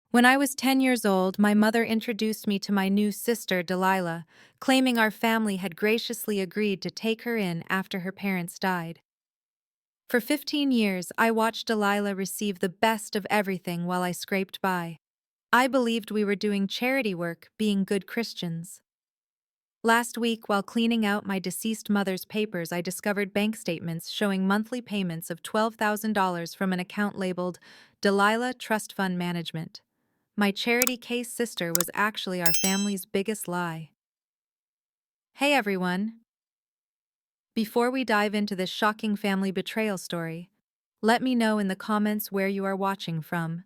When I was 10 years old, my mother introduced me to my new sister, Delilah, claiming our family had graciously agreed to take her in after her parents died. For 15 years, I watched Delilah receive the best of everything while I scraped by. I believed we were doing charity work, being good Christians. Last week, while cleaning out my deceased mother's papers, I discovered bank statements showing monthly payments of $12,000 from an account labeled Delilah Trust Fund Management. My charity case sister was actually our family's biggest lie. Hey everyone! Before we dive into this shocking family betrayal story, let me know in the comments where you are watching from.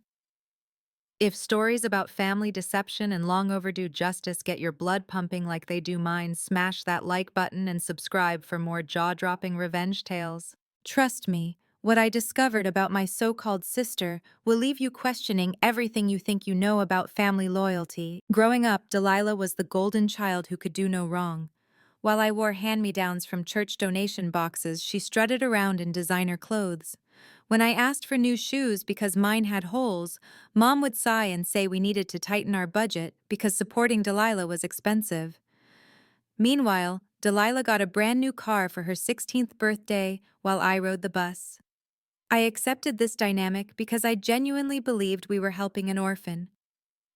If stories about family deception and long overdue justice get your blood pumping like they do mine, smash that like button and subscribe for more jaw-dropping revenge tales. Trust me, what I discovered about my so-called sister will leave you questioning everything you think you know about family loyalty. Growing up, Delilah was the golden child who could do no wrong. While I wore hand-me-downs from church donation boxes, she strutted around in designer clothes. When I asked for new shoes because mine had holes, Mom would sigh and say we needed to tighten our budget because supporting Delilah was expensive. Meanwhile, Delilah got a brand new car for her 16th birthday while I rode the bus. I accepted this dynamic because I genuinely believed we were helping an orphan.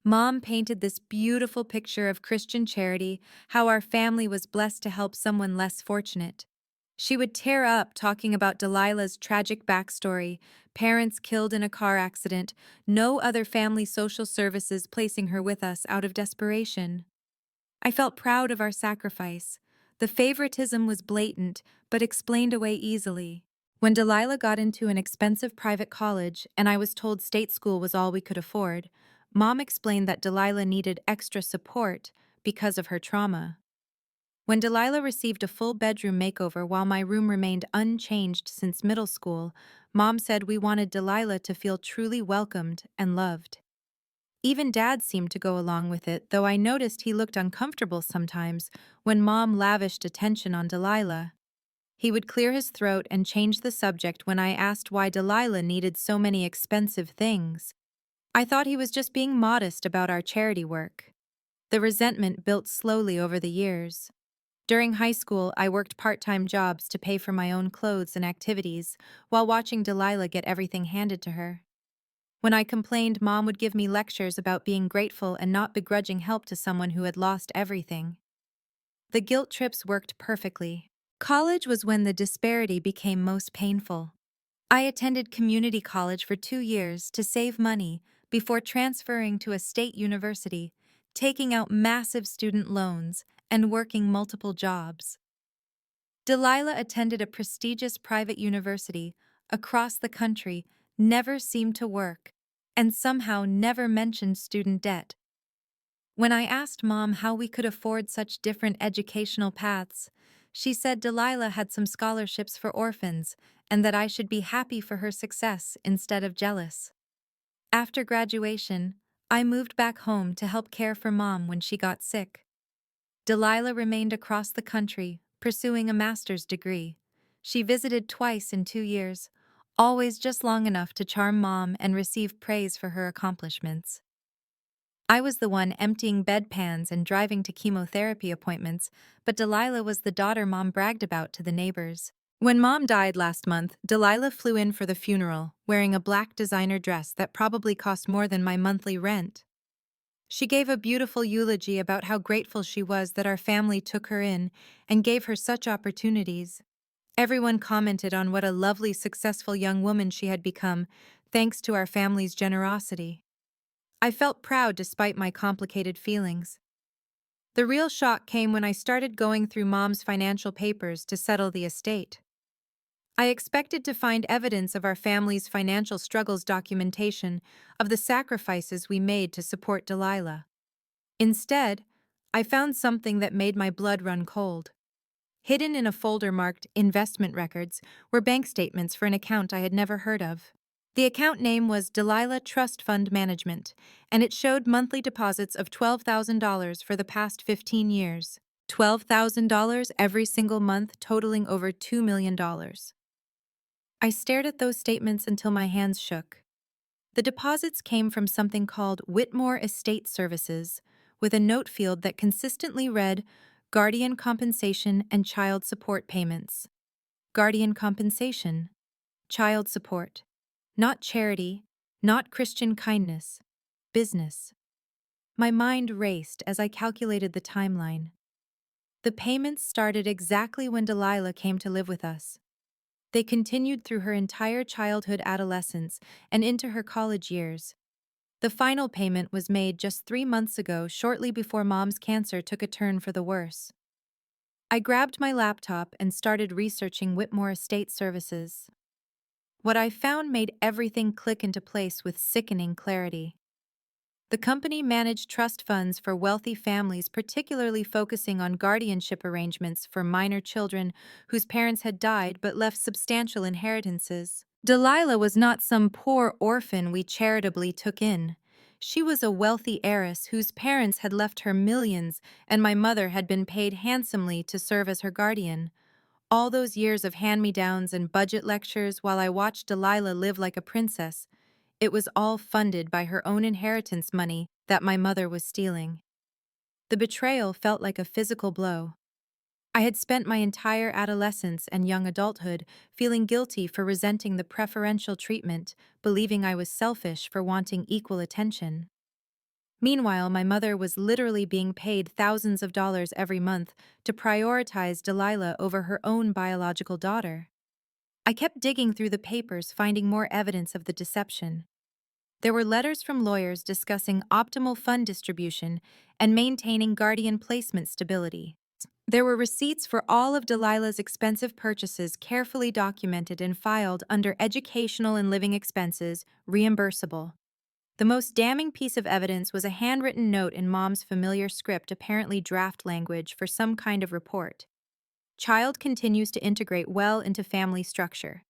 Mom painted this beautiful picture of Christian charity, how our family was blessed to help someone less fortunate. She would tear up talking about Delilah's tragic backstory, parents killed in a car accident, no other family social services placing her with us out of desperation. I felt proud of our sacrifice. The favoritism was blatant, but explained away easily. When Delilah got into an expensive private college and I was told state school was all we could afford, Mom explained that Delilah needed extra support because of her trauma. When Delilah received a full bedroom makeover while my room remained unchanged since middle school, Mom said we wanted Delilah to feel truly welcomed and loved. Even Dad seemed to go along with it, though I noticed he looked uncomfortable sometimes when Mom lavished attention on Delilah. He would clear his throat and change the subject when I asked why Delilah needed so many expensive things. I thought he was just being modest about our charity work. The resentment built slowly over the years. During high school, I worked part-time jobs to pay for my own clothes and activities while watching Delilah get everything handed to her. When I complained, Mom would give me lectures about being grateful and not begrudging help to someone who had lost everything. The guilt trips worked perfectly. College was when the disparity became most painful. I attended community college for 2 years to save money before transferring to a state university, taking out massive student loans, and working multiple jobs. Delilah attended a prestigious private university across the country, never seemed to work, and somehow never mentioned student debt. When I asked Mom how we could afford such different educational paths, she said Delilah had some scholarships for orphans and that I should be happy for her success instead of jealous. After graduation, I moved back home to help care for Mom when she got sick. Delilah remained across the country, pursuing a master's degree. She visited twice in 2 years, always just long enough to charm Mom and receive praise for her accomplishments. I was the one emptying bedpans and driving to chemotherapy appointments, but Delilah was the daughter Mom bragged about to the neighbors. When Mom died last month, Delilah flew in for the funeral, wearing a black designer dress that probably cost more than my monthly rent. She gave a beautiful eulogy about how grateful she was that our family took her in and gave her such opportunities. Everyone commented on what a lovely, successful young woman she had become, thanks to our family's generosity. I felt proud despite my complicated feelings. The real shock came when I started going through Mom's financial papers to settle the estate. I expected to find evidence of our family's financial struggles, documentation of the sacrifices we made to support Delilah. Instead, I found something that made my blood run cold. Hidden in a folder marked Investment Records were bank statements for an account I had never heard of. The account name was Delilah Trust Fund Management, and it showed monthly deposits of $12,000 for the past 15 years. $12,000 every single month, totaling over $2 million. I stared at those statements until my hands shook. The deposits came from something called Whitmore Estate Services, with a note field that consistently read guardian compensation and child support payments. Guardian compensation, child support. Not charity, not Christian kindness. Business. My mind raced as I calculated the timeline. The payments started exactly when Delilah came to live with us. They continued through her entire childhood adolescence and into her college years. The final payment was made just 3 months ago, shortly before Mom's cancer took a turn for the worse. I grabbed my laptop and started researching Whitmore Estate Services. What I found made everything click into place with sickening clarity. The company managed trust funds for wealthy families, particularly focusing on guardianship arrangements for minor children whose parents had died but left substantial inheritances. Delilah was not some poor orphan we charitably took in. She was a wealthy heiress whose parents had left her millions, and my mother had been paid handsomely to serve as her guardian. All those years of hand-me-downs and budget lectures while I watched Delilah live like a princess, it was all funded by her own inheritance money that my mother was stealing. The betrayal felt like a physical blow. I had spent my entire adolescence and young adulthood feeling guilty for resenting the preferential treatment, believing I was selfish for wanting equal attention. Meanwhile, my mother was literally being paid thousands of dollars every month to prioritize Delilah over her own biological daughter. I kept digging through the papers, finding more evidence of the deception. There were letters from lawyers discussing optimal fund distribution and maintaining guardian placement stability. There were receipts for all of Delilah's expensive purchases carefully documented and filed under educational and living expenses, reimbursable. The most damning piece of evidence was a handwritten note in Mom's familiar script, apparently draft language for some kind of report. Child continues to integrate well into family structure.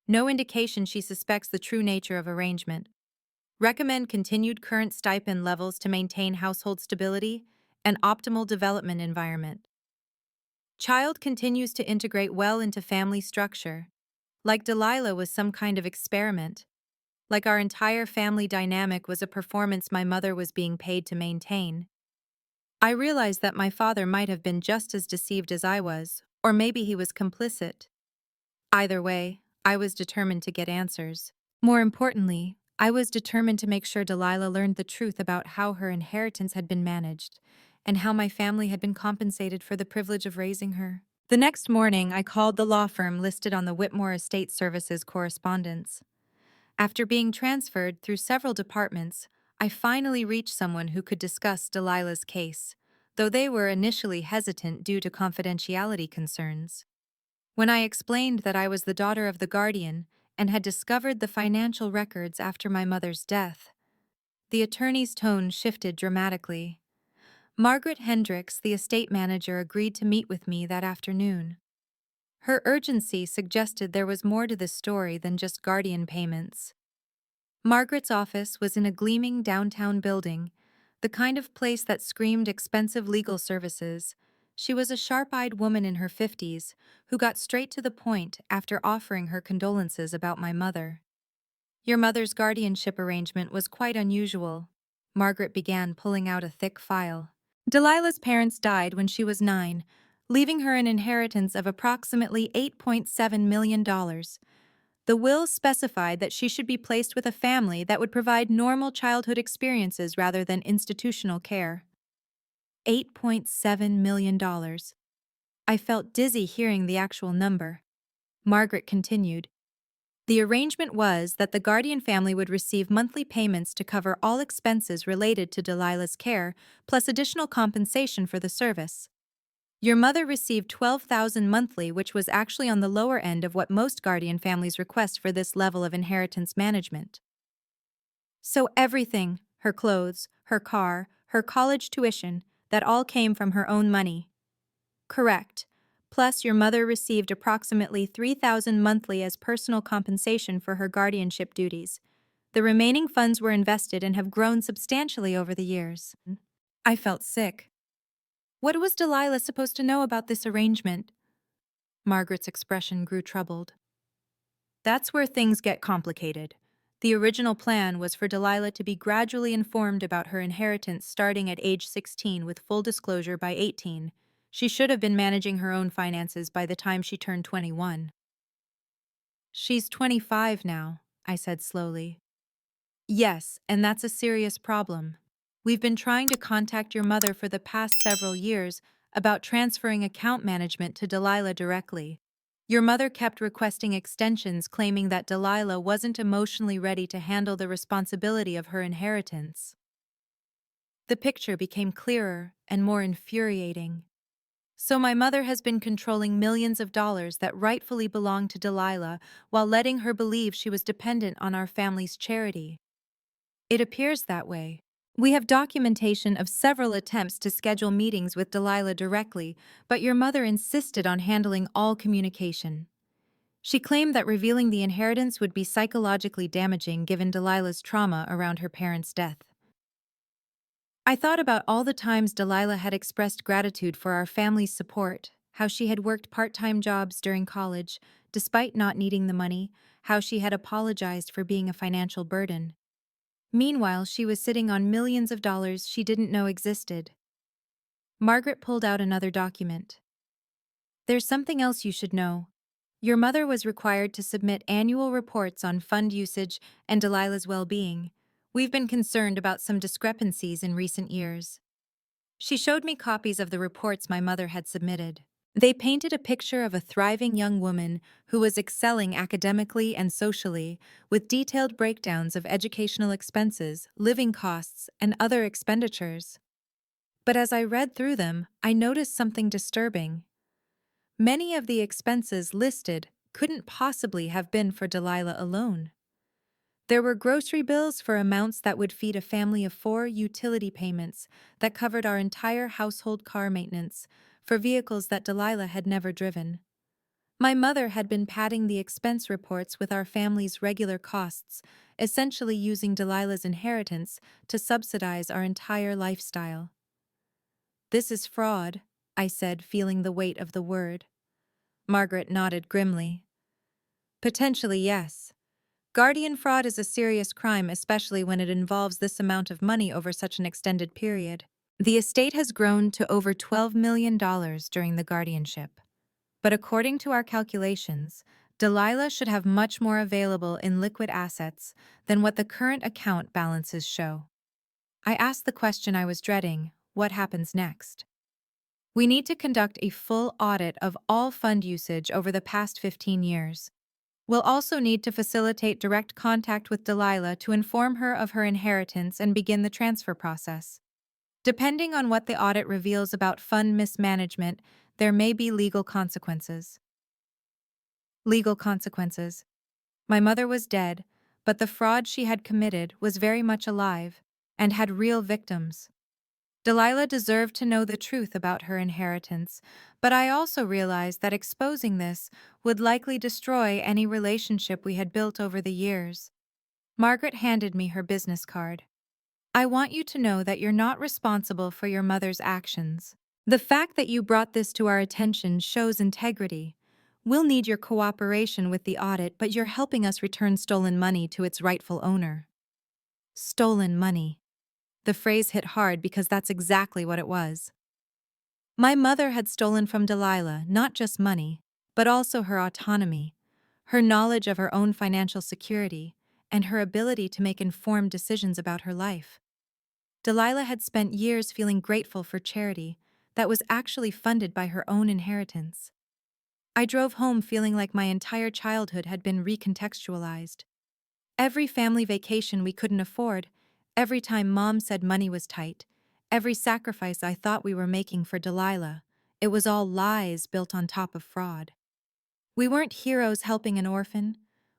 No indication she suspects the true nature of arrangement. Recommend continued current stipend levels to maintain household stability and optimal development environment. Child continues to integrate well into family structure. Like Delilah was some kind of experiment. Like our entire family dynamic was a performance my mother was being paid to maintain. I realized that my father might have been just as deceived as I was, or maybe he was complicit. Either way, I was determined to get answers. More importantly, I was determined to make sure Delilah learned the truth about how her inheritance had been managed, and how my family had been compensated for the privilege of raising her. The next morning, I called the law firm listed on the Whitmore Estate Services correspondence. After being transferred through several departments, I finally reached someone who could discuss Delilah's case, though they were initially hesitant due to confidentiality concerns. When I explained that I was the daughter of the guardian and had discovered the financial records after my mother's death, the attorney's tone shifted dramatically. Margaret Hendricks, the estate manager, agreed to meet with me that afternoon. Her urgency suggested there was more to this story than just guardian payments. Margaret's office was in a gleaming downtown building, the kind of place that screamed expensive legal services. She was a sharp-eyed woman in her 50s who got straight to the point after offering her condolences about my mother. "Your mother's guardianship arrangement was quite unusual," Margaret began, pulling out a thick file. "Delilah's parents died when she was 9, leaving her an inheritance of approximately $8.7 million. The will specified that she should be placed with a family that would provide normal childhood experiences rather than institutional care. $8.7 million. I felt dizzy hearing the actual number. Margaret continued. The arrangement was that the guardian family would receive monthly payments to cover all expenses related to Delilah's care, plus additional compensation for the service. Your mother received $12,000 monthly, which was actually on the lower end of what most guardian families request for this level of inheritance management. So everything, her clothes, her car, her college tuition, that all came from her own money. Correct. Plus, your mother received approximately $3,000 monthly as personal compensation for her guardianship duties. The remaining funds were invested and have grown substantially over the years." I felt sick. What was Delilah supposed to know about this arrangement? Margaret's expression grew troubled. "That's where things get complicated. The original plan was for Delilah to be gradually informed about her inheritance starting at age 16 with full disclosure by 18. She should have been managing her own finances by the time she turned 21. She's 25 now, I said slowly. Yes, and that's a serious problem. We've been trying to contact your mother for the past several years about transferring account management to Delilah directly. Your mother kept requesting extensions, claiming that Delilah wasn't emotionally ready to handle the responsibility of her inheritance. The picture became clearer and more infuriating. So my mother has been controlling millions of dollars that rightfully belong to Delilah while letting her believe she was dependent on our family's charity. It appears that way. We have documentation of several attempts to schedule meetings with Delilah directly, but your mother insisted on handling all communication. She claimed that revealing the inheritance would be psychologically damaging given Delilah's trauma around her parents' death. I thought about all the times Delilah had expressed gratitude for our family's support, how she had worked part-time jobs during college, despite not needing the money, how she had apologized for being a financial burden. Meanwhile, she was sitting on millions of dollars she didn't know existed. Margaret pulled out another document. There's something else you should know. Your mother was required to submit annual reports on fund usage and Delilah's well-being. We've been concerned about some discrepancies in recent years. She showed me copies of the reports my mother had submitted. They painted a picture of a thriving young woman who was excelling academically and socially, with detailed breakdowns of educational expenses, living costs, and other expenditures. But as I read through them, I noticed something disturbing. Many of the expenses listed couldn't possibly have been for Delilah alone. There were grocery bills for amounts that would feed a family of 4, utility payments that covered our entire household, car maintenance for vehicles that Delilah had never driven. My mother had been padding the expense reports with our family's regular costs, essentially using Delilah's inheritance to subsidize our entire lifestyle. This is fraud, I said, feeling the weight of the word. Margaret nodded grimly. Potentially, yes. Guardian fraud is a serious crime, especially when it involves this amount of money over such an extended period. The estate has grown to over $12 million during the guardianship. But according to our calculations, Delilah should have much more available in liquid assets than what the current account balances show. I asked the question I was dreading: what happens next? We need to conduct a full audit of all fund usage over the past 15 years. We'll also need to facilitate direct contact with Delilah to inform her of her inheritance and begin the transfer process. Depending on what the audit reveals about fund mismanagement, there may be legal consequences. Legal consequences. My mother was dead, but the fraud she had committed was very much alive and had real victims. Delilah deserved to know the truth about her inheritance, but I also realized that exposing this would likely destroy any relationship we had built over the years. Margaret handed me her business card. I want you to know that you're not responsible for your mother's actions. The fact that you brought this to our attention shows integrity. We'll need your cooperation with the audit, but you're helping us return stolen money to its rightful owner. Stolen money. The phrase hit hard because that's exactly what it was. My mother had stolen from Delilah not just money, but also her autonomy, her knowledge of her own financial security, and her ability to make informed decisions about her life. Delilah had spent years feeling grateful for charity that was actually funded by her own inheritance. I drove home feeling like my entire childhood had been recontextualized. Every family vacation we couldn't afford, every time Mom said money was tight, every sacrifice I thought we were making for Delilah, it was all lies built on top of fraud. We weren't heroes helping an orphan.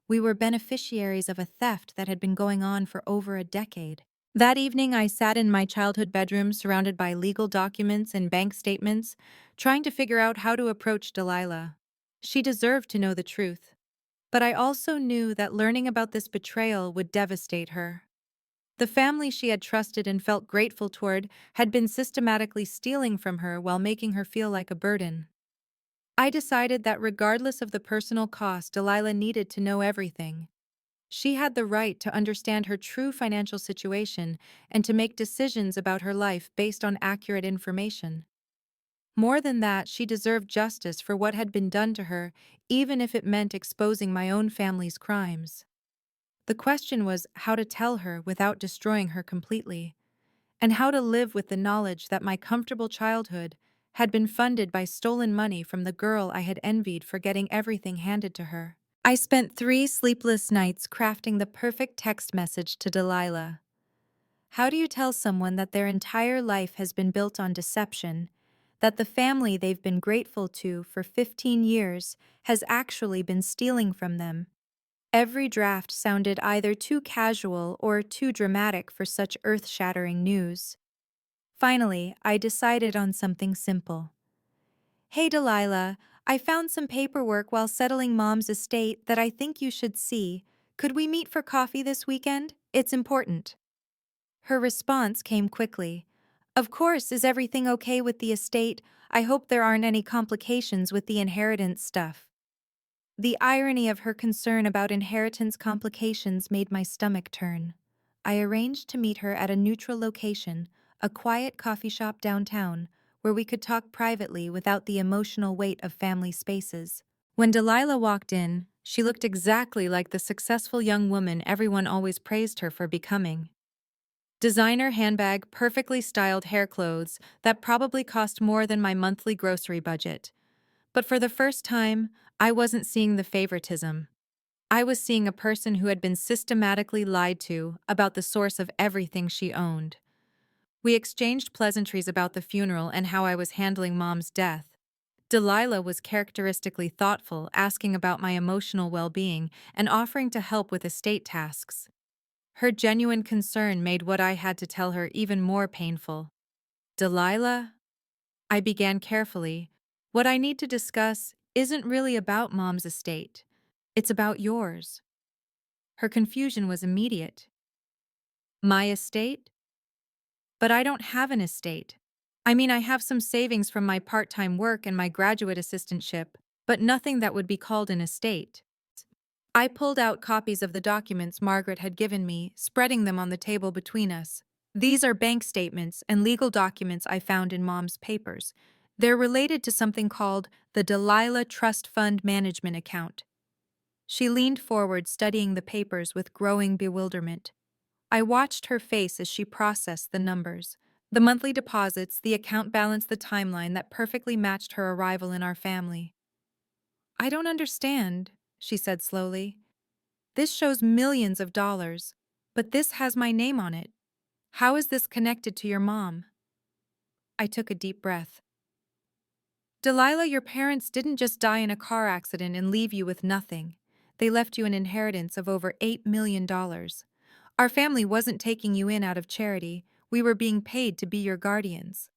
We were beneficiaries of a theft that had been going on for over a decade. That evening, I sat in my childhood bedroom surrounded by legal documents and bank statements, trying to figure out how to approach Delilah. She deserved to know the truth. But I also knew that learning about this betrayal would devastate her. The family she had trusted and felt grateful toward had been systematically stealing from her while making her feel like a burden. I decided that regardless of the personal cost, Delilah needed to know everything. She had the right to understand her true financial situation and to make decisions about her life based on accurate information. More than that, she deserved justice for what had been done to her, even if it meant exposing my own family's crimes. The question was how to tell her without destroying her completely, and how to live with the knowledge that my comfortable childhood had been funded by stolen money from the girl I had envied for getting everything handed to her. I spent 3 sleepless nights crafting the perfect text message to Delilah. How do you tell someone that their entire life has been built on deception, that the family they've been grateful to for 15 years has actually been stealing from them? Every draft sounded either too casual or too dramatic for such earth-shattering news. Finally, I decided on something simple. Hey Delilah, I found some paperwork while settling Mom's estate that I think you should see. Could we meet for coffee this weekend? It's important. Her response came quickly. Of course, is everything okay with the estate? I hope there aren't any complications with the inheritance stuff. The irony of her concern about inheritance complications made my stomach turn. I arranged to meet her at a neutral location, a quiet coffee shop downtown, where we could talk privately without the emotional weight of family spaces. When Delilah walked in, she looked exactly like the successful young woman everyone always praised her for becoming. Designer handbag, perfectly styled hair clothes that probably cost more than my monthly grocery budget. But for the first time, I wasn't seeing the favoritism. I was seeing a person who had been systematically lied to about the source of everything she owned. We exchanged pleasantries about the funeral and how I was handling Mom's death. Delilah was characteristically thoughtful, asking about my emotional well-being and offering to help with estate tasks. Her genuine concern made what I had to tell her even more painful. Delilah, I began carefully, what I need to discuss isn't really about Mom's estate. It's about yours. Her confusion was immediate. My estate? But I don't have an estate. I mean, I have some savings from my part-time work and my graduate assistantship, but nothing that would be called an estate. I pulled out copies of the documents Margaret had given me, spreading them on the table between us. These are bank statements and legal documents I found in Mom's papers. They're related to something called the Delilah Trust Fund Management Account. She leaned forward, studying the papers with growing bewilderment. I watched her face as she processed the numbers. The monthly deposits, the account balance, the timeline that perfectly matched her arrival in our family. I don't understand, she said slowly. This shows millions of dollars, but this has my name on it. How is this connected to your mom? I took a deep breath. Delilah, your parents didn't just die in a car accident and leave you with nothing. They left you an inheritance of over $8 million. Our family wasn't taking you in out of charity. We were being paid to be your guardians.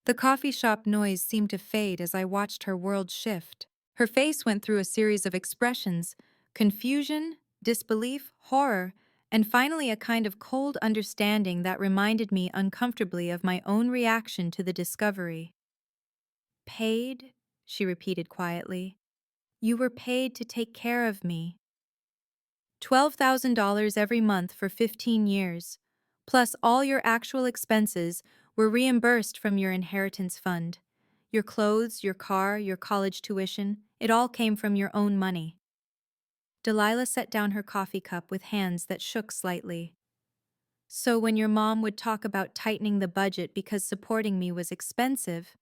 The coffee shop noise seemed to fade as I watched her world shift. Her face went through a series of expressions: confusion, disbelief, horror, and finally a kind of cold understanding that reminded me uncomfortably of my own reaction to the discovery. Paid? She repeated quietly. You were paid to take care of me. $12,000 every month for 15 years, plus all your actual expenses, were reimbursed from your inheritance fund. Your clothes, your car, your college tuition, it all came from your own money. Delilah set down her coffee cup with hands that shook slightly. So when your mom would talk about tightening the budget because supporting me was expensive,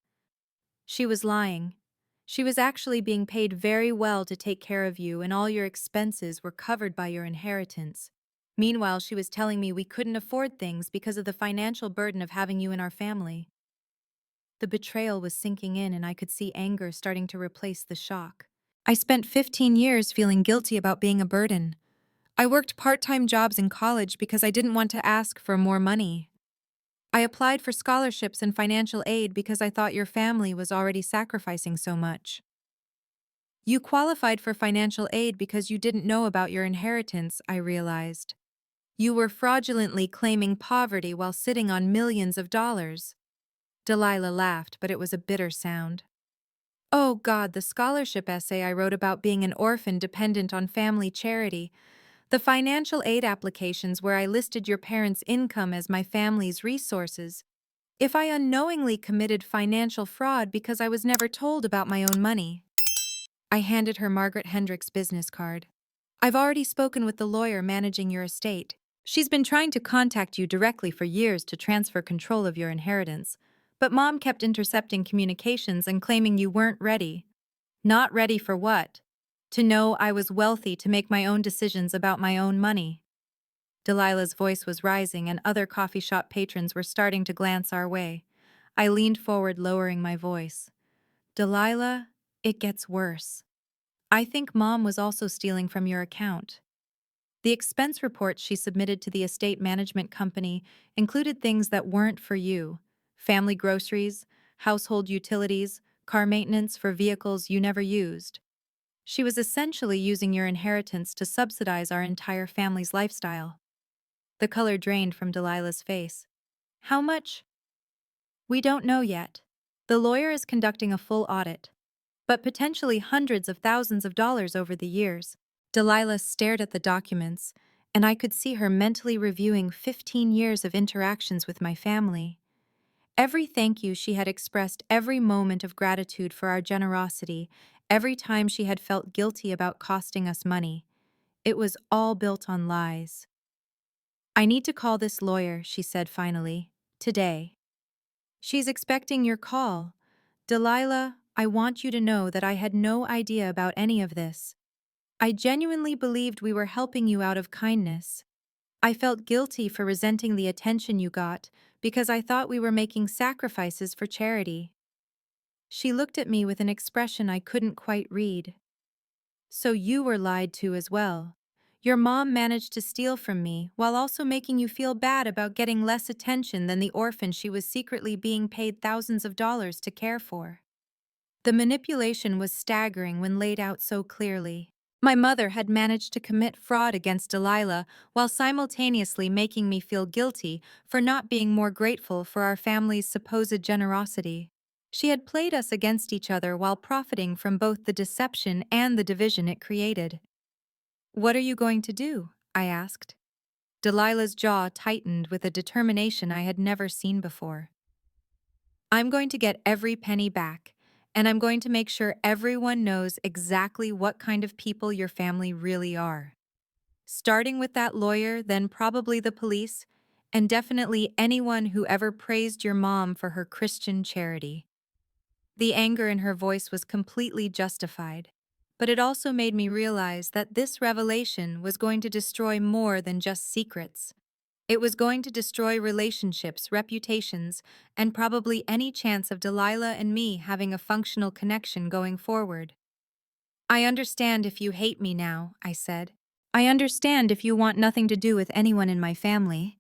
she was lying. She was actually being paid very well to take care of you, and all your expenses were covered by your inheritance. Meanwhile, she was telling me we couldn't afford things because of the financial burden of having you in our family. The betrayal was sinking in, and I could see anger starting to replace the shock. I spent 15 years feeling guilty about being a burden. I worked part-time jobs in college because I didn't want to ask for more money. I applied for scholarships and financial aid because I thought your family was already sacrificing so much. You qualified for financial aid because you didn't know about your inheritance, I realized. You were fraudulently claiming poverty while sitting on millions of dollars. Delilah laughed, but it was a bitter sound. Oh God, the scholarship essay I wrote about being an orphan dependent on family charity. The financial aid applications where I listed your parents' income as my family's resources. If I unknowingly committed financial fraud because I was never told about my own money. I handed her Margaret Hendrick's business card. I've already spoken with the lawyer managing your estate. She's been trying to contact you directly for years to transfer control of your inheritance, but Mom kept intercepting communications and claiming you weren't ready. Not ready for what? To know I was wealthy to make my own decisions about my own money. Delilah's voice was rising and other coffee shop patrons were starting to glance our way. I leaned forward, lowering my voice. Delilah, it gets worse. I think Mom was also stealing from your account. The expense reports she submitted to the estate management company included things that weren't for you: family groceries, household utilities, car maintenance for vehicles you never used. She was essentially using your inheritance to subsidize our entire family's lifestyle. The color drained from Delilah's face. How much? We don't know yet. The lawyer is conducting a full audit, but potentially hundreds of thousands of dollars over the years. Delilah stared at the documents, and I could see her mentally reviewing 15 years of interactions with my family. Every thank you she had expressed, every moment of gratitude for our generosity, every time she had felt guilty about costing us money. It was all built on lies. I need to call this lawyer, she said finally. Today. She's expecting your call. Delilah, I want you to know that I had no idea about any of this. I genuinely believed we were helping you out of kindness. I felt guilty for resenting the attention you got because I thought we were making sacrifices for charity. She looked at me with an expression I couldn't quite read. So you were lied to as well. Your mom managed to steal from me while also making you feel bad about getting less attention than the orphan she was secretly being paid thousands of dollars to care for. The manipulation was staggering when laid out so clearly. My mother had managed to commit fraud against Delilah while simultaneously making me feel guilty for not being more grateful for our family's supposed generosity. She had played us against each other while profiting from both the deception and the division it created. What are you going to do? I asked. Delilah's jaw tightened with a determination I had never seen before. I'm going to get every penny back, and I'm going to make sure everyone knows exactly what kind of people your family really are. Starting with that lawyer, then probably the police, and definitely anyone who ever praised your mom for her Christian charity. The anger in her voice was completely justified, but it also made me realize that this revelation was going to destroy more than just secrets. It was going to destroy relationships, reputations, and probably any chance of Delilah and me having a functional connection going forward. I understand if you hate me now, I said. I understand if you want nothing to do with anyone in my family.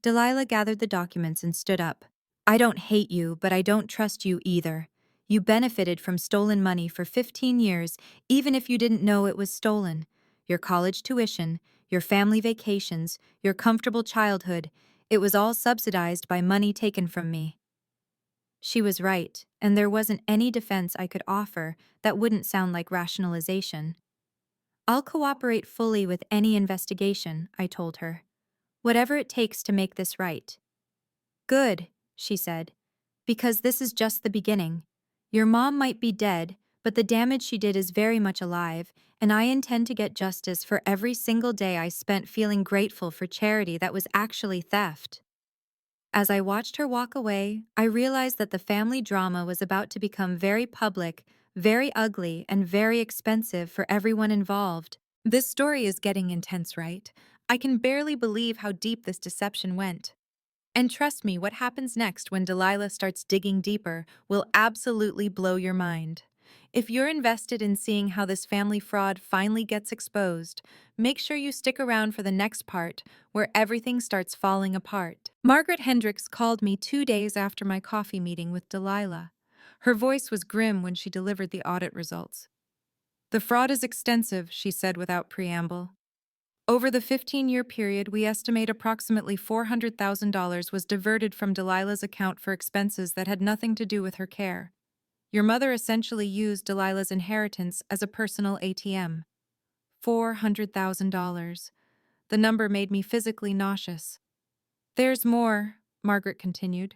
Delilah gathered the documents and stood up. I don't hate you, but I don't trust you either. You benefited from stolen money for 15 years, even if you didn't know it was stolen. Your college tuition, your family vacations, your comfortable childhood, it was all subsidized by money taken from me. She was right, and there wasn't any defense I could offer that wouldn't sound like rationalization. I'll cooperate fully with any investigation, I told her. Whatever it takes to make this right. Good, she said, because this is just the beginning. Your mom might be dead, but the damage she did is very much alive, and I intend to get justice for every single day I spent feeling grateful for charity that was actually theft. As I watched her walk away, I realized that the family drama was about to become very public, very ugly, and very expensive for everyone involved. This story is getting intense, right? I can barely believe how deep this deception went. And trust me, what happens next when Delilah starts digging deeper will absolutely blow your mind. If you're invested in seeing how this family fraud finally gets exposed, make sure you stick around for the next part, where everything starts falling apart. Margaret Hendricks called me 2 days after my coffee meeting with Delilah. Her voice was grim when she delivered the audit results. The fraud is extensive, she said without preamble. Over the 15-year period, we estimate approximately $400,000 was diverted from Delilah's account for expenses that had nothing to do with her care. Your mother essentially used Delilah's inheritance as a personal ATM. $400,000. The number made me physically nauseous. There's more, Margaret continued.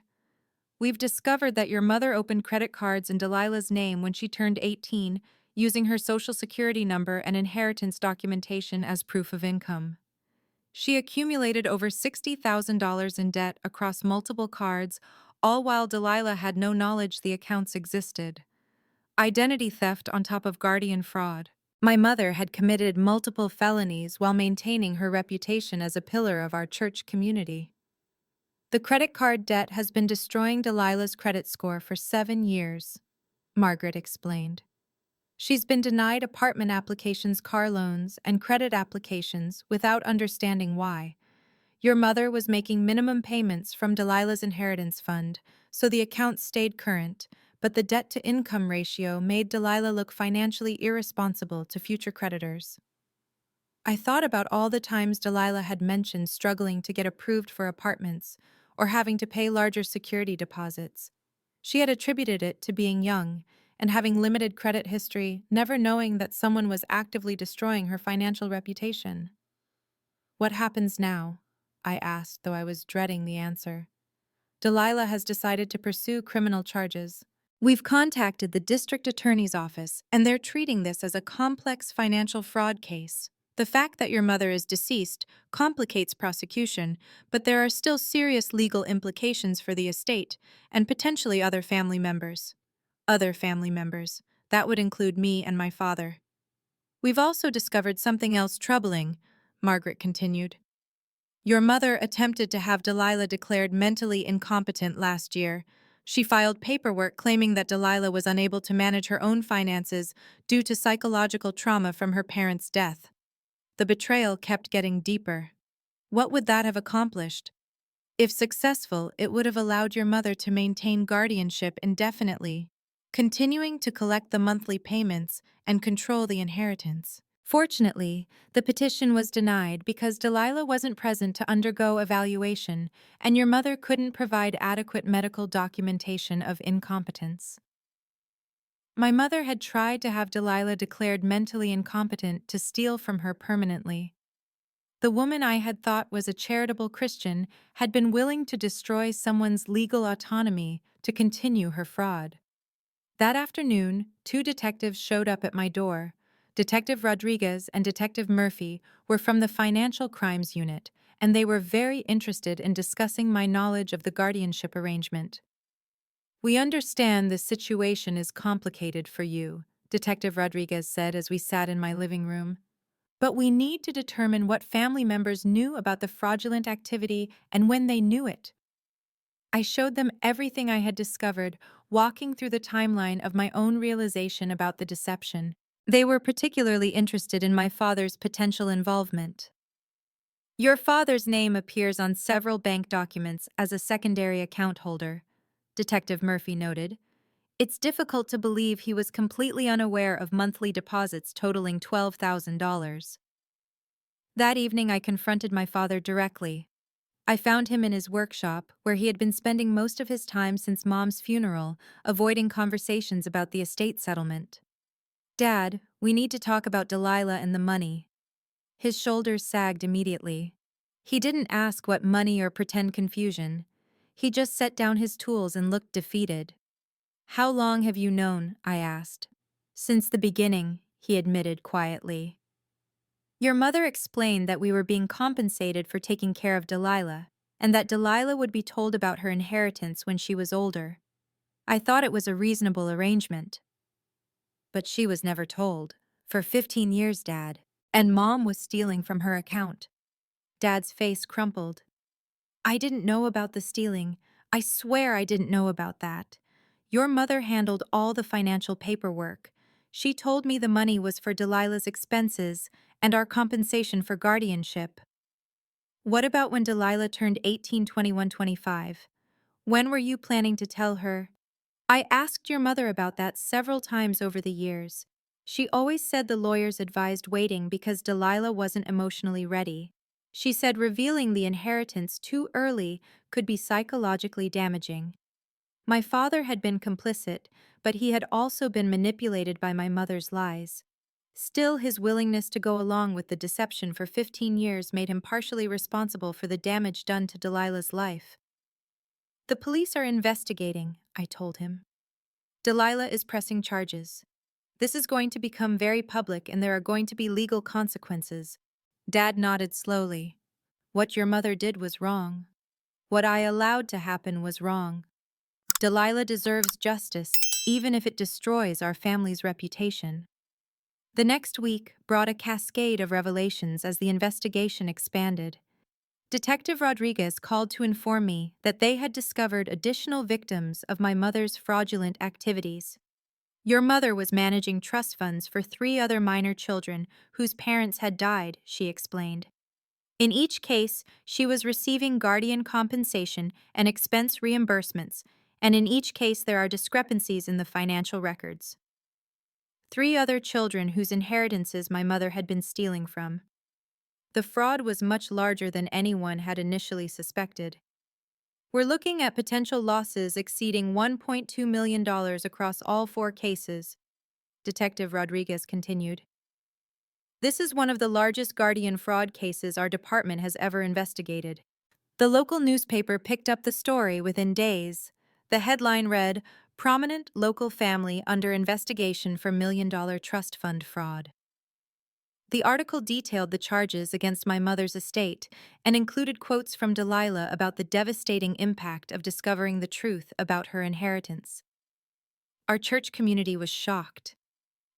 We've discovered that your mother opened credit cards in Delilah's name when she turned 18, using her social security number and inheritance documentation as proof of income. She accumulated over $60,000 in debt across multiple cards, all while Delilah had no knowledge the accounts existed. Identity theft on top of guardian fraud. My mother had committed multiple felonies while maintaining her reputation as a pillar of our church community. The credit card debt has been destroying Delilah's credit score for 7 years, Margaret explained. She's been denied apartment applications, car loans, and credit applications without understanding why. Your mother was making minimum payments from Delilah's inheritance fund, so the account stayed current, but the debt-to-income ratio made Delilah look financially irresponsible to future creditors. I thought about all the times Delilah had mentioned struggling to get approved for apartments or having to pay larger security deposits. She had attributed it to being young and having limited credit history, never knowing that someone was actively destroying her financial reputation. What happens now? I asked, though I was dreading the answer. Delilah has decided to pursue criminal charges. We've contacted the district attorney's office, and they're treating this as a complex financial fraud case. The fact that your mother is deceased complicates prosecution, but there are still serious legal implications for the estate and potentially other family members. Other family members. That would include me and my father. We've also discovered something else troubling, Margaret continued. Your mother attempted to have Delilah declared mentally incompetent last year. She filed paperwork claiming that Delilah was unable to manage her own finances due to psychological trauma from her parents' death. The betrayal kept getting deeper. What would that have accomplished? If successful, it would have allowed your mother to maintain guardianship indefinitely, continuing to collect the monthly payments and control the inheritance. Fortunately, the petition was denied because Delilah wasn't present to undergo evaluation, and your mother couldn't provide adequate medical documentation of incompetence. My mother had tried to have Delilah declared mentally incompetent to steal from her permanently. The woman I had thought was a charitable Christian had been willing to destroy someone's legal autonomy to continue her fraud. That afternoon, 2 detectives showed up at my door. Detective Rodriguez and Detective Murphy were from the Financial Crimes Unit, and they were very interested in discussing my knowledge of the guardianship arrangement. We understand the situation is complicated for you, Detective Rodriguez said as we sat in my living room. But we need to determine what family members knew about the fraudulent activity and when they knew it. I showed them everything I had discovered, walking through the timeline of my own realization about the deception. They were particularly interested in my father's potential involvement. Your father's name appears on several bank documents as a secondary account holder, Detective Murphy noted. It's difficult to believe he was completely unaware of monthly deposits totaling $12,000. That evening I confronted my father directly. I found him in his workshop, where he had been spending most of his time since Mom's funeral, avoiding conversations about the estate settlement. Dad, we need to talk about Delilah and the money. His shoulders sagged immediately. He didn't ask what money or pretend confusion. He just set down his tools and looked defeated. How long have you known? I asked. Since the beginning, he admitted quietly. Your mother explained that we were being compensated for taking care of Delilah, and that Delilah would be told about her inheritance when she was older. I thought it was a reasonable arrangement. But she was never told. For 15 years, Dad. And Mom was stealing from her account. Dad's face crumpled. I didn't know about the stealing. I swear I didn't know about that. Your mother handled all the financial paperwork. She told me the money was for Delilah's expenses and our compensation for guardianship. What about when Delilah turned 18, 21, 25? When were you planning to tell her? I asked your mother about that several times over the years. She always said the lawyers advised waiting because Delilah wasn't emotionally ready. She said revealing the inheritance too early could be psychologically damaging. My father had been complicit, but he had also been manipulated by my mother's lies. Still, his willingness to go along with the deception for 15 years made him partially responsible for the damage done to Delilah's life. The police are investigating, I told him. Delilah is pressing charges. This is going to become very public and there are going to be legal consequences. Dad nodded slowly. What your mother did was wrong. What I allowed to happen was wrong. Delilah deserves justice, even if it destroys our family's reputation. The next week brought a cascade of revelations as the investigation expanded. Detective Rodriguez called to inform me that they had discovered additional victims of my mother's fraudulent activities. Your mother was managing trust funds for 3 other minor children whose parents had died, she explained. In each case, she was receiving guardian compensation and expense reimbursements, and in each case there are discrepancies in the financial records. 3 other children whose inheritances my mother had been stealing from. The fraud was much larger than anyone had initially suspected. We're looking at potential losses exceeding $1.2 million across all 4 cases, Detective Rodriguez continued. This is one of the largest guardian fraud cases our department has ever investigated. The local newspaper picked up the story within days. The headline read, "Prominent Local Family Under Investigation for $1 Million Trust Fund Fraud." The article detailed the charges against my mother's estate and included quotes from Delilah about the devastating impact of discovering the truth about her inheritance. Our church community was shocked.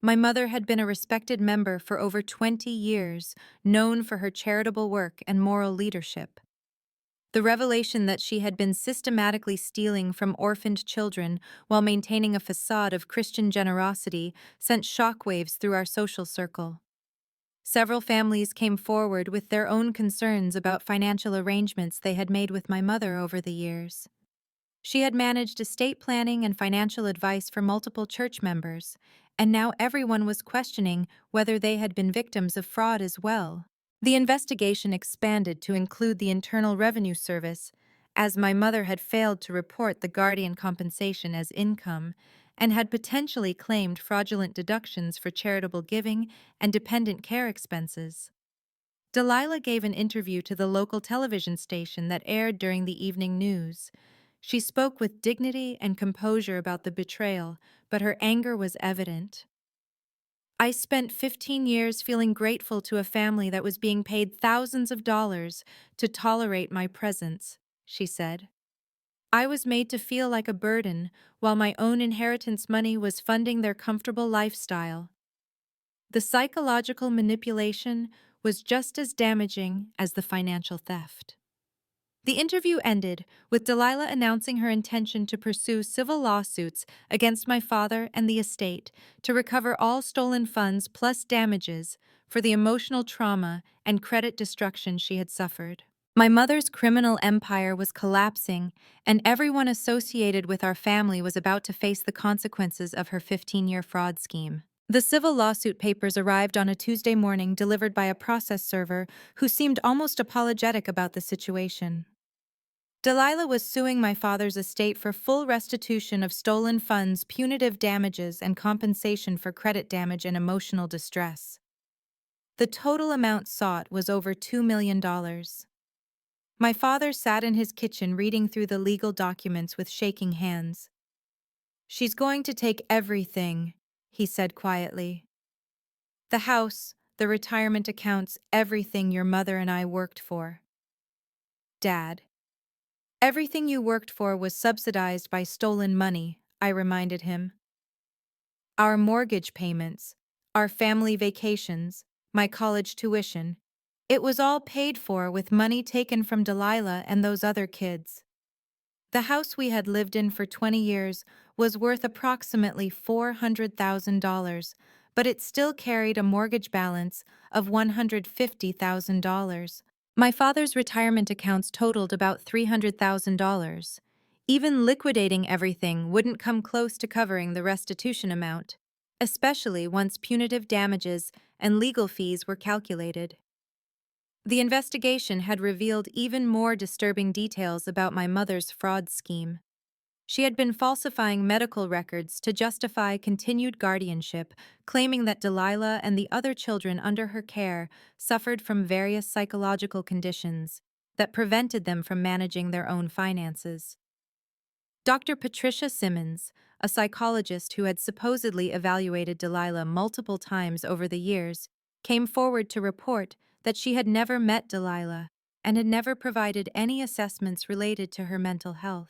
My mother had been a respected member for over 20 years, known for her charitable work and moral leadership. The revelation that she had been systematically stealing from orphaned children while maintaining a facade of Christian generosity sent shockwaves through our social circle. Several families came forward with their own concerns about financial arrangements they had made with my mother over the years. She had managed estate planning and financial advice for multiple church members, and now everyone was questioning whether they had been victims of fraud as well. The investigation expanded to include the Internal Revenue Service, as my mother had failed to report the guardian compensation as income and had potentially claimed fraudulent deductions for charitable giving and dependent care expenses. Delilah gave an interview to the local television station that aired during the evening news. She spoke with dignity and composure about the betrayal, but her anger was evident. I spent 15 years feeling grateful to a family that was being paid thousands of dollars to tolerate my presence, she said. I was made to feel like a burden, while my own inheritance money was funding their comfortable lifestyle. The psychological manipulation was just as damaging as the financial theft. The interview ended with Delilah announcing her intention to pursue civil lawsuits against my father and the estate to recover all stolen funds plus damages for the emotional trauma and credit destruction she had suffered. My mother's criminal empire was collapsing, and everyone associated with our family was about to face the consequences of her 15-year fraud scheme. The civil lawsuit papers arrived on a Tuesday morning, delivered by a process server who seemed almost apologetic about the situation. Delilah was suing my father's estate for full restitution of stolen funds, punitive damages, and compensation for credit damage and emotional distress. The total amount sought was over $2 million. My father sat in his kitchen reading through the legal documents with shaking hands. "She's going to take everything," he said quietly. "The house, the retirement accounts, everything your mother and I worked for." "Dad, everything you worked for was subsidized by stolen money," I reminded him. "Our mortgage payments, our family vacations, my college tuition, it was all paid for with money taken from Delilah and those other kids. The house we had lived in for 20 years was worth approximately $400,000, but it still carried a mortgage balance of $150,000. My father's retirement accounts totaled about $300,000. Even liquidating everything wouldn't come close to covering the restitution amount, especially once punitive damages and legal fees were calculated. The investigation had revealed even more disturbing details about my mother's fraud scheme. She had been falsifying medical records to justify continued guardianship, claiming that Delilah and the other children under her care suffered from various psychological conditions that prevented them from managing their own finances. Dr. Patricia Simmons, a psychologist who had supposedly evaluated Delilah multiple times over the years, came forward to report that she had never met Delilah and had never provided any assessments related to her mental health.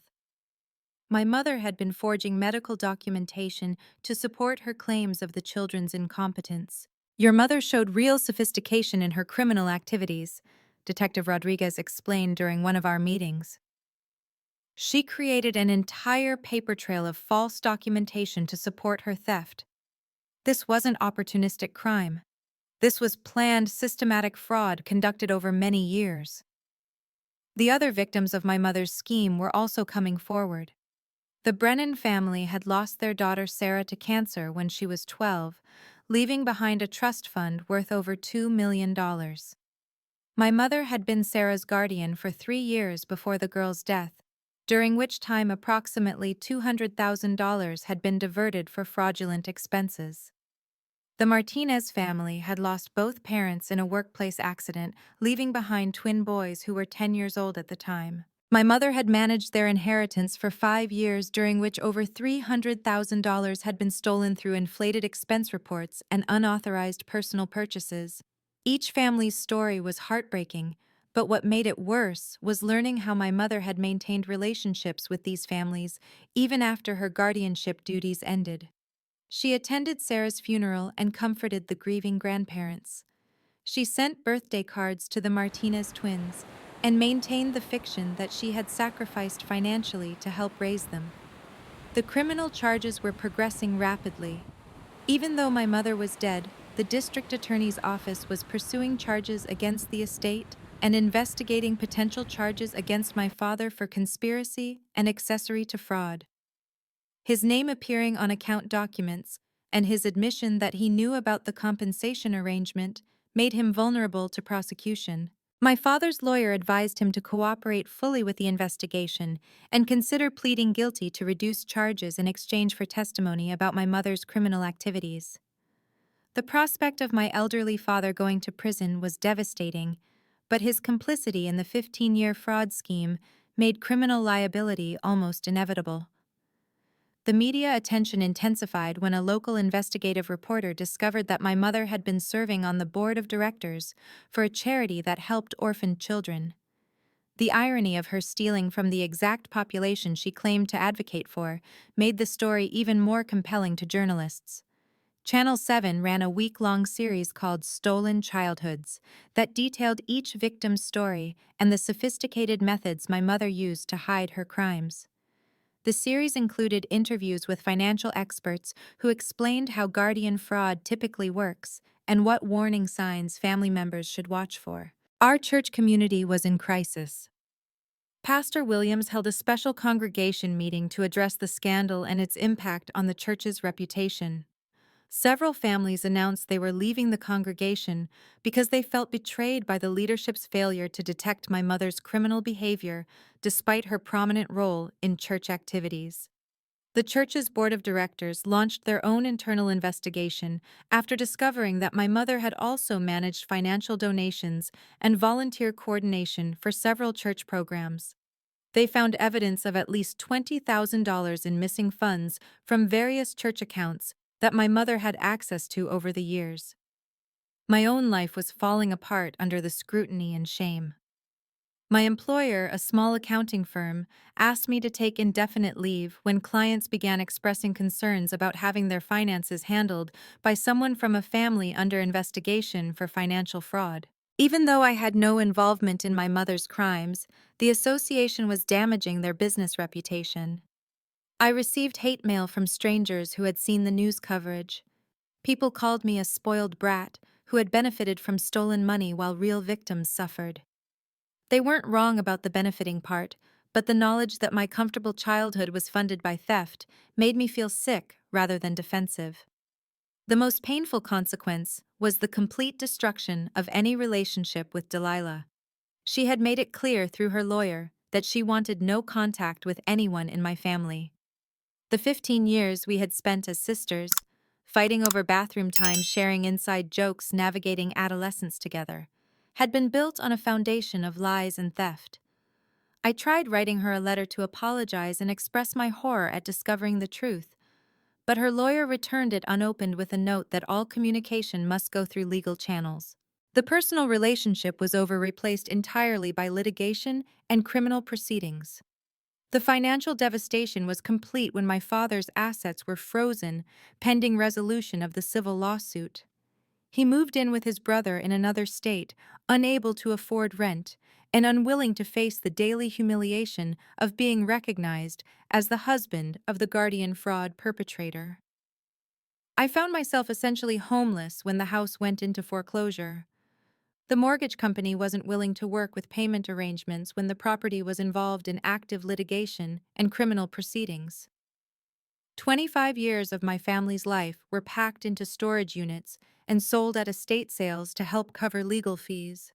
My mother had been forging medical documentation to support her claims of the children's incompetence. Your mother showed real sophistication in her criminal activities, Detective Rodriguez explained during one of our meetings. She created an entire paper trail of false documentation to support her theft. This wasn't opportunistic crime. This was planned, systematic fraud conducted over many years. The other victims of my mother's scheme were also coming forward. The Brennan family had lost their daughter Sarah to cancer when she was 12, leaving behind a trust fund worth over $2 million. My mother had been Sarah's guardian for 3 years before the girl's death, during which time approximately $200,000 had been diverted for fraudulent expenses. The Martinez family had lost both parents in a workplace accident, leaving behind twin boys who were 10 years old at the time. My mother had managed their inheritance for 5 years, during which over $300,000 had been stolen through inflated expense reports and unauthorized personal purchases. Each family's story was heartbreaking, but what made it worse was learning how my mother had maintained relationships with these families even after her guardianship duties ended. She attended Sarah's funeral and comforted the grieving grandparents. She sent birthday cards to the Martinez twins and maintained the fiction that she had sacrificed financially to help raise them. The criminal charges were progressing rapidly. Even though my mother was dead, the district attorney's office was pursuing charges against the estate and investigating potential charges against my father for conspiracy and accessory to fraud. His name appearing on account documents and his admission that he knew about the compensation arrangement made him vulnerable to prosecution. My father's lawyer advised him to cooperate fully with the investigation and consider pleading guilty to reduce charges in exchange for testimony about my mother's criminal activities. The prospect of my elderly father going to prison was devastating, but his complicity in the 15-year fraud scheme made criminal liability almost inevitable. The media attention intensified when a local investigative reporter discovered that my mother had been serving on the board of directors for a charity that helped orphaned children. The irony of her stealing from the exact population she claimed to advocate for made the story even more compelling to journalists. Channel 7 ran a week-long series called Stolen Childhoods that detailed each victim's story and the sophisticated methods my mother used to hide her crimes. The series included interviews with financial experts who explained how guardian fraud typically works and what warning signs family members should watch for. Our church community was in crisis. Pastor Williams held a special congregation meeting to address the scandal and its impact on the church's reputation. Several families announced they were leaving the congregation because they felt betrayed by the leadership's failure to detect my mother's criminal behavior despite her prominent role in church activities. The church's board of directors launched their own internal investigation after discovering that my mother had also managed financial donations and volunteer coordination for several church programs. They found evidence of at least $20,000 in missing funds from various church accounts that my mother had access to over the years. My own life was falling apart under the scrutiny and shame. My employer, a small accounting firm, asked me to take indefinite leave when clients began expressing concerns about having their finances handled by someone from a family under investigation for financial fraud. Even though I had no involvement in my mother's crimes, the association was damaging their business reputation. I received hate mail from strangers who had seen the news coverage. People called me a spoiled brat who had benefited from stolen money while real victims suffered. They weren't wrong about the benefiting part, but the knowledge that my comfortable childhood was funded by theft made me feel sick rather than defensive. The most painful consequence was the complete destruction of any relationship with Delilah. She had made it clear through her lawyer that she wanted no contact with anyone in my family. The 15 years we had spent as sisters, fighting over bathroom time, sharing inside jokes, navigating adolescence together, had been built on a foundation of lies and theft. I tried writing her a letter to apologize and express my horror at discovering the truth, but her lawyer returned it unopened with a note that all communication must go through legal channels. The personal relationship was over, replaced entirely by litigation and criminal proceedings. The financial devastation was complete when my father's assets were frozen, pending resolution of the civil lawsuit. He moved in with his brother in another state, unable to afford rent, and unwilling to face the daily humiliation of being recognized as the husband of the guardian fraud perpetrator. I found myself essentially homeless when the house went into foreclosure. The mortgage company wasn't willing to work with payment arrangements when the property was involved in active litigation and criminal proceedings. 25 years of my family's life were packed into storage units and sold at estate sales to help cover legal fees.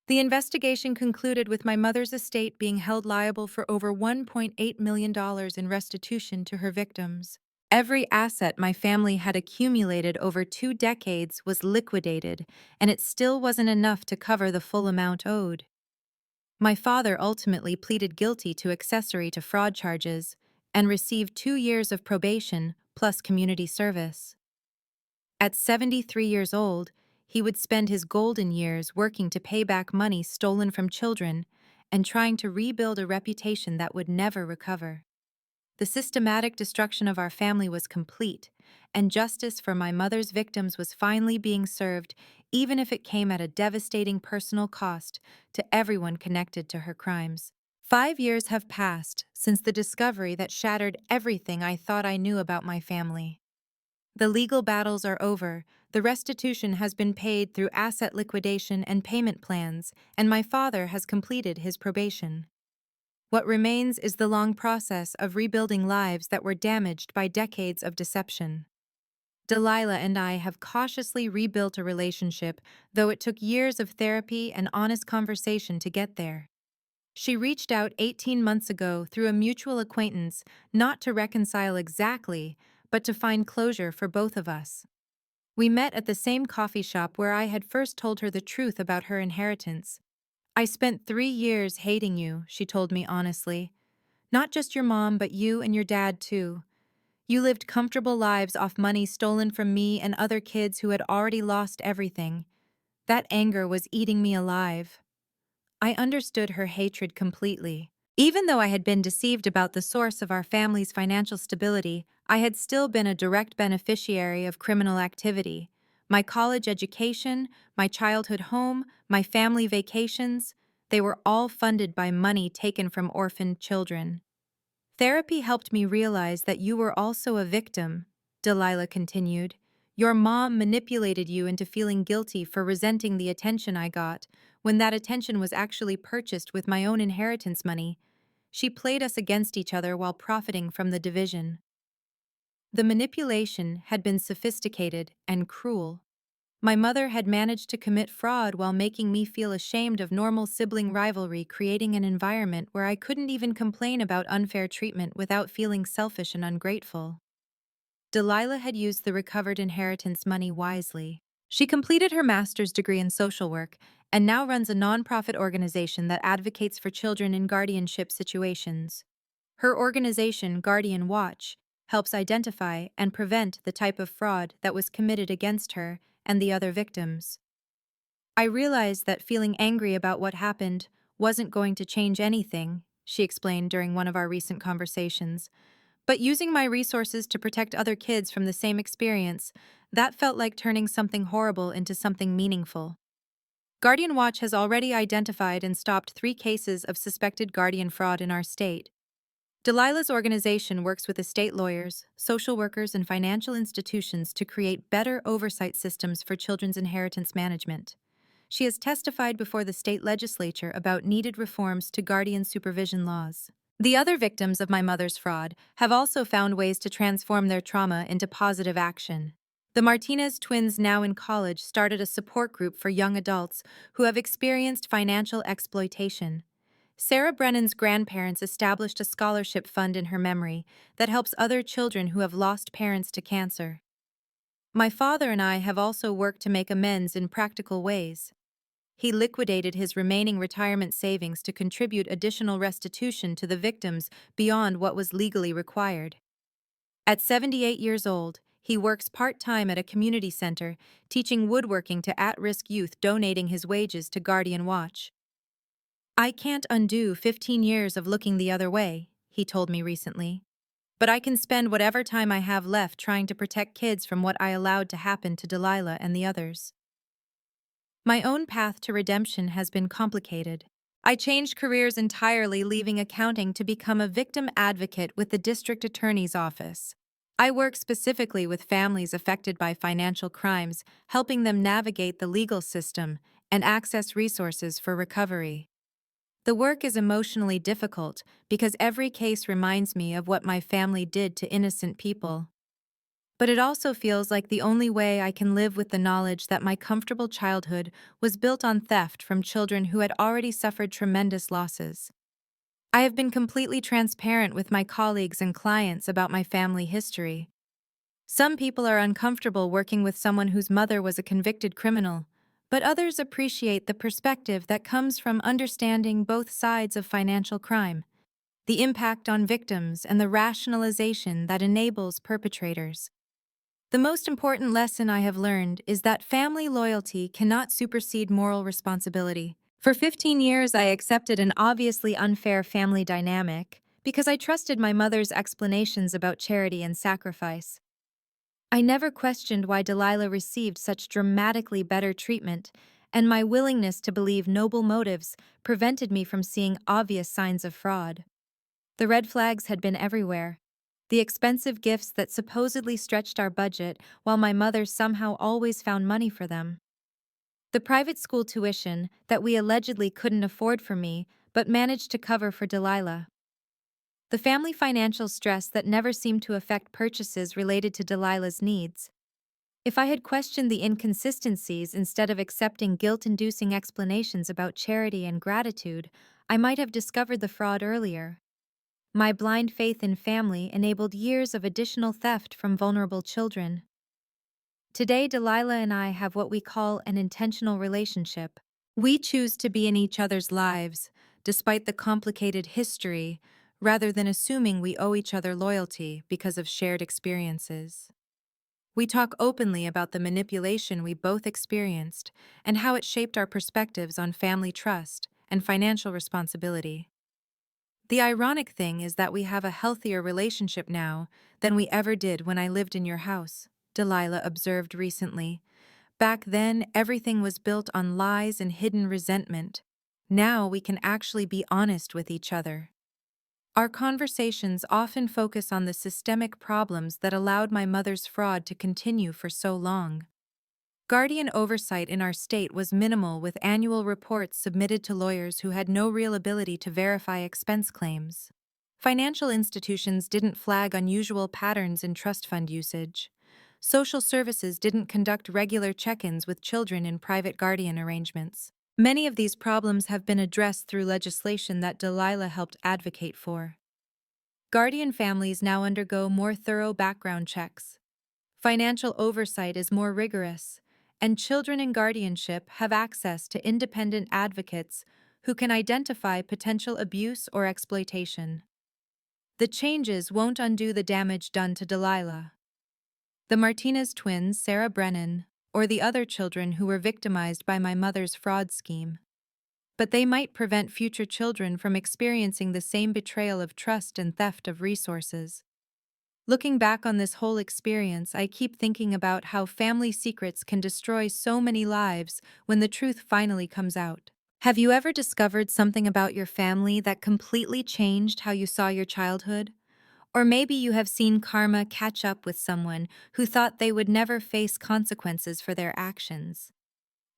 The investigation concluded with my mother's estate being held liable for over $1.8 million in restitution to her victims. Every asset my family had accumulated over 2 decades was liquidated, and it still wasn't enough to cover the full amount owed. My father ultimately pleaded guilty to accessory to fraud charges and received 2 years of probation plus community service. At 73 years old, he would spend his golden years working to pay back money stolen from children and trying to rebuild a reputation that would never recover. The systematic destruction of our family was complete, and justice for my mother's victims was finally being served, even if it came at a devastating personal cost to everyone connected to her crimes. 5 years have passed since the discovery that shattered everything I thought I knew about my family. The legal battles are over, the restitution has been paid through asset liquidation and payment plans, and my father has completed his probation. What remains is the long process of rebuilding lives that were damaged by decades of deception. Delilah and I have cautiously rebuilt a relationship, though it took years of therapy and honest conversation to get there. She reached out 18 months ago through a mutual acquaintance, not to reconcile exactly, but to find closure for both of us. We met at the same coffee shop where I had first told her the truth about her inheritance. "I spent 3 years hating you," she told me honestly. "Not just your mom, but you and your dad, too. You lived comfortable lives off money stolen from me and other kids who had already lost everything. That anger was eating me alive." I understood her hatred completely. Even though I had been deceived about the source of our family's financial stability, I had still been a direct beneficiary of criminal activity. My college education, my childhood home, my family vacations, they were all funded by money taken from orphaned children. "Therapy helped me realize that you were also a victim," Delilah continued. "Your mom manipulated you into feeling guilty for resenting the attention I got, when that attention was actually purchased with my own inheritance money. She played us against each other while profiting from the division." The manipulation had been sophisticated and cruel. My mother had managed to commit fraud while making me feel ashamed of normal sibling rivalry, creating an environment where I couldn't even complain about unfair treatment without feeling selfish and ungrateful. Delilah had used the recovered inheritance money wisely. She completed her master's degree in social work and now runs a nonprofit organization that advocates for children in guardianship situations. Her organization, Guardian Watch, helps identify and prevent the type of fraud that was committed against her and the other victims. "I realized that feeling angry about what happened wasn't going to change anything," she explained during one of our recent conversations. "But using my resources to protect other kids from the same experience, that felt like turning something horrible into something meaningful." Guardian Watch has already identified and stopped 3 cases of suspected guardian fraud in our state. Delilah's organization works with estate lawyers, social workers, and financial institutions to create better oversight systems for children's inheritance management. She has testified before the state legislature about needed reforms to guardian supervision laws. The other victims of my mother's fraud have also found ways to transform their trauma into positive action. The Martinez twins, now in college, started a support group for young adults who have experienced financial exploitation. Sarah Brennan's grandparents established a scholarship fund in her memory that helps other children who have lost parents to cancer. My father and I have also worked to make amends in practical ways. He liquidated his remaining retirement savings to contribute additional restitution to the victims beyond what was legally required. At 78 years old, he works part-time at a community center, teaching woodworking to at-risk youth, donating his wages to Guardian Watch. "I can't undo 15 years of looking the other way," he told me recently. "But I can spend whatever time I have left trying to protect kids from what I allowed to happen to Delilah and the others." My own path to redemption has been complicated. I changed careers entirely, leaving accounting to become a victim advocate with the district attorney's office. I work specifically with families affected by financial crimes, helping them navigate the legal system and access resources for recovery. The work is emotionally difficult because every case reminds me of what my family did to innocent people. But it also feels like the only way I can live with the knowledge that my comfortable childhood was built on theft from children who had already suffered tremendous losses. I have been completely transparent with my colleagues and clients about my family history. Some people are uncomfortable working with someone whose mother was a convicted criminal, but others appreciate the perspective that comes from understanding both sides of financial crime, the impact on victims, and the rationalization that enables perpetrators. The most important lesson I have learned is that family loyalty cannot supersede moral responsibility. For 15 years, I accepted an obviously unfair family dynamic because I trusted my mother's explanations about charity and sacrifice. I never questioned why Delilah received such dramatically better treatment, and my willingness to believe noble motives prevented me from seeing obvious signs of fraud. The red flags had been everywhere. The expensive gifts that supposedly stretched our budget, while my mother somehow always found money for them. The private school tuition that we allegedly couldn't afford for me, but managed to cover for Delilah. The family financial stress that never seemed to affect purchases related to Delilah's needs. If I had questioned the inconsistencies instead of accepting guilt-inducing explanations about charity and gratitude, I might have discovered the fraud earlier. My blind faith in family enabled years of additional theft from vulnerable children. Today, Delilah and I have what we call an intentional relationship. We choose to be in each other's lives, despite the complicated history, rather than assuming we owe each other loyalty because of shared experiences. We talk openly about the manipulation we both experienced and how it shaped our perspectives on family trust and financial responsibility. The ironic thing is that we have a healthier relationship now than we ever did when I lived in your house, Delilah observed recently. Back then, everything was built on lies and hidden resentment. Now we can actually be honest with each other. Our conversations often focus on the systemic problems that allowed my mother's fraud to continue for so long. Guardian oversight in our state was minimal, with annual reports submitted to lawyers who had no real ability to verify expense claims. Financial institutions didn't flag unusual patterns in trust fund usage. Social services didn't conduct regular check-ins with children in private guardian arrangements. Many of these problems have been addressed through legislation that Delilah helped advocate for. Guardian families now undergo more thorough background checks. Financial oversight is more rigorous, and children in guardianship have access to independent advocates who can identify potential abuse or exploitation. The changes won't undo the damage done to Delilah, the Martinez twins, Sarah Brennan, or the other children who were victimized by my mother's fraud scheme. But they might prevent future children from experiencing the same betrayal of trust and theft of resources. Looking back on this whole experience, I keep thinking about how family secrets can destroy so many lives when the truth finally comes out. Have you ever discovered something about your family that completely changed how you saw your childhood? Or maybe you have seen karma catch up with someone who thought they would never face consequences for their actions.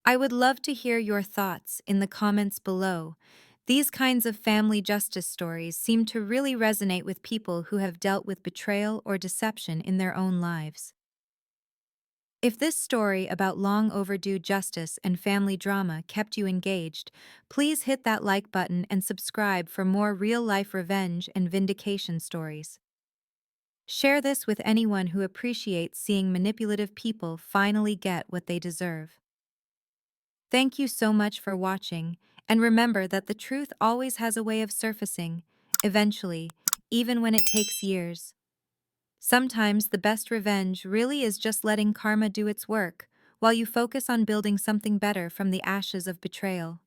I would love to hear your thoughts in the comments below. These kinds of family justice stories seem to really resonate with people who have dealt with betrayal or deception in their own lives. If this story about long overdue justice and family drama kept you engaged, please hit that like button and subscribe for more real life revenge and vindication stories. Share this with anyone who appreciates seeing manipulative people finally get what they deserve. Thank you so much for watching, and remember that the truth always has a way of surfacing, eventually, even when it takes years. Sometimes the best revenge really is just letting karma do its work, while you focus on building something better from the ashes of betrayal.